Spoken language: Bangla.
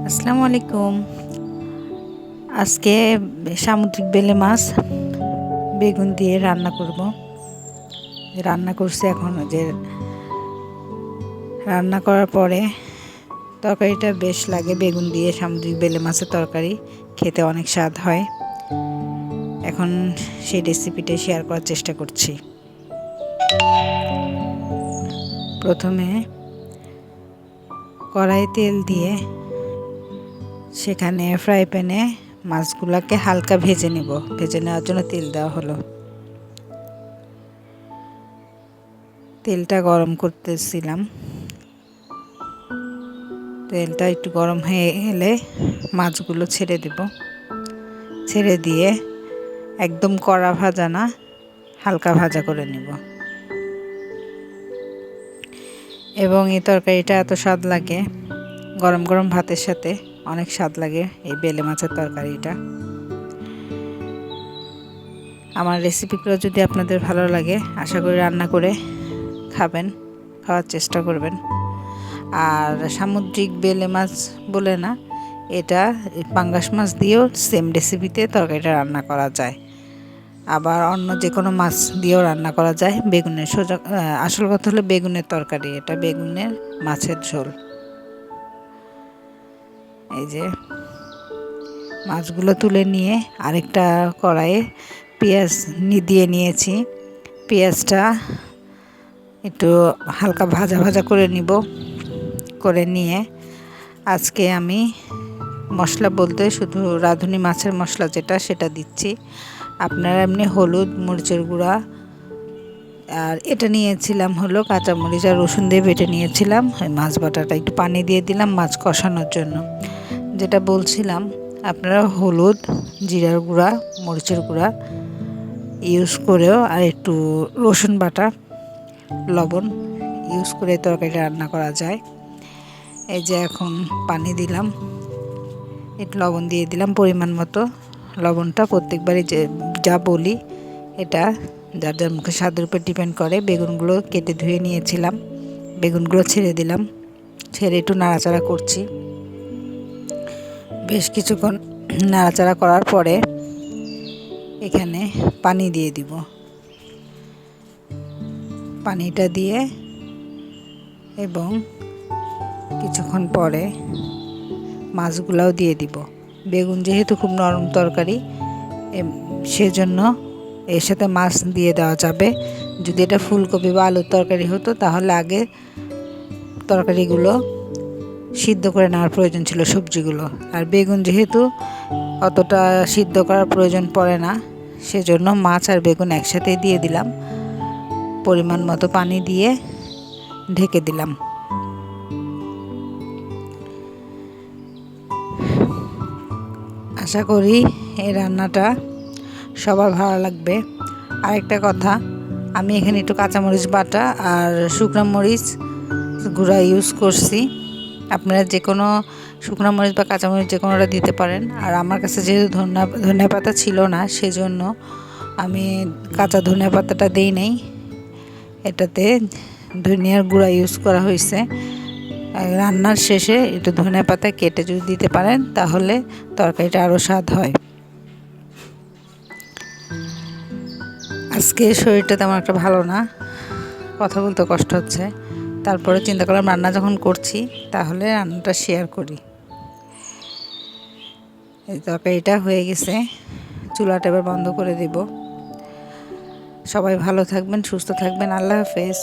আসসালামু আলাইকুম। আজকে সামুদ্রিক বেলে মাছ বেগুন দিয়ে রান্না করব। রান্না করছি এখন যে রান্না করার পরে তরকারিটা বেশ লাগে। বেগুন দিয়ে সামুদ্রিক বেলে মাছের তরকারি খেতে অনেক স্বাদ হয়। এখন সেই রেসিপিটা শেয়ার করার চেষ্টা করছি। প্রথমে কড়াই তেল দিয়ে সেখানে ফ্রাই প্যানে মাছগুলোকে হালকা ভেজে নেব। ভেজে নেওয়ার জন্য তেল দেওয়া হলো। তেলটা গরম করতেছিলাম। তেলটা একটু গরম হয়ে এলে মাছগুলো ছেড়ে দেব। ছেড়ে দিয়ে একদম কড়া ভাজা না, হালকা ভাজা করে নেব। এবং এই তরকারিটা এত স্বাদ লাগে, গরম গরম ভাতের সাথে অনেক স্বাদ লাগে এই বেলে মাছের তরকারিটা। আমার রেসিপিগুলো যদি আপনাদের ভালো লাগে, আশা করি রান্না করে খাওয়ার চেষ্টা করবেন। আর সামুদ্রিক বেলে মাছ বলে না, এটা পাঙ্গাস মাছ দিয়েও সেম রেসিপিতে তরকারিটা রান্না করা যায়। আবার অন্য যে কোনো মাছ দিয়েও রান্না করা যায়। বেগুনের আসল কথা হলো বেগুনের তরকারি, এটা বেগুনের মাছের ঝোল। এই যে মাছগুলো তুলে নিয়ে আরেকটা কড়াইয়ে পেঁয়াজ দিয়ে নিয়েছি। পেঁয়াজটা একটু হালকা ভাজা ভাজা করে নিব। করে নিয়ে আজকে আমি মশলা বলতে শুধু রাঁধুনি মাছের মশলা যেটা, সেটা দিচ্ছি। আপনারা এমনি হলুদ, মরিচের গুঁড়া, আর এটা নিয়েছিলাম হলো কাঁচামরিচ আর রসুন দিয়ে বেটে নিয়েছিলাম। ওই মাছ বাটাটা একটু পানি দিয়ে দিলাম মাছ কষানোর জন্য। যেটা বলছিলাম, আপনারা হলুদ, জিরার গুঁড়া, মরিচের গুঁড়া ইউজ করেও আর একটু রসুন বাটা, লবণ ইউজ করে তরকারিটা রান্না করা যায়। এই যে এখন পানি দিলাম, একটু লবণ দিয়ে দিলাম পরিমাণ মতো। লবণটা প্রত্যেকবারই যা বলি, এটা যার যার মুখে স্বাদের উপর ডিপেন্ড করে। বেগুনগুলো কেটে ধুয়ে নিয়েছিলাম, বেগুনগুলো ছেড়ে দিলাম। ছেড়ে একটু নাড়াচাড়া করছি। বেশ কিছুক্ষণ নাড়াচাড়া করার পরে এখানে পানি দিয়ে দিব। পানিটা দিয়ে এবং কিছুক্ষণ পরে মাছগুলাও দিয়ে দিব। বেগুন যেহেতু খুব নরম তরকারি, সেজন্য এর সাথে মাছ দিয়ে দেওয়া যাবে। যদি এটা ফুলকপি বা আলুর তরকারি হতো, তাহলে আগে তরকারিগুলো সিদ্ধ করে নেওয়ার প্রয়োজন ছিল, সবজিগুলো। আর বেগুন যেহেতু অতটা সিদ্ধ করার প্রয়োজন পড়ে না, সেজন্য মাছ আর বেগুন একসাথে দিয়ে দিলাম। পরিমাণ মতো পানি দিয়ে ঢেকে দিলাম। আশা করি এই রান্নাটা সবার ভালো লাগবে। আরেকটা কথা, আমি এখানে একটু কাঁচামরিচ বাটা আর শুকনো মরিচ গুঁড়া ইউজ করছি। আপনারা যে কোনো শুকনো মরিচ বা কাঁচামরিচ যে কোনোটা দিতে পারেন। আর আমার কাছে যেহেতু ধনিয়া পাতা ছিল না, সেজন্য আমি কাঁচা ধনিয়া পাতাটা দিই নাই। এটাতে ধনিয়ার গুঁড়া ইউজ করা হয়েছে। রান্নার শেষে একটু ধনিয়া পাতা কেটে যদি দিতে পারেন, তাহলে তরকারিটা আরও স্বাদ হয়। আজকে শরীরটা তেমন একটা ভালো না, কথা বলতে কষ্ট হচ্ছে। তারপরে চিন্তা করলাম রান্না যখন করছি, তাহলে রান্নাটা শেয়ার করি। এই তরকারিটা হয়ে গেছে, চুলাটা এবার বন্ধ করে দেব। সবাই ভালো থাকবেন, সুস্থ থাকবেন। আল্লাহ হাফেজ।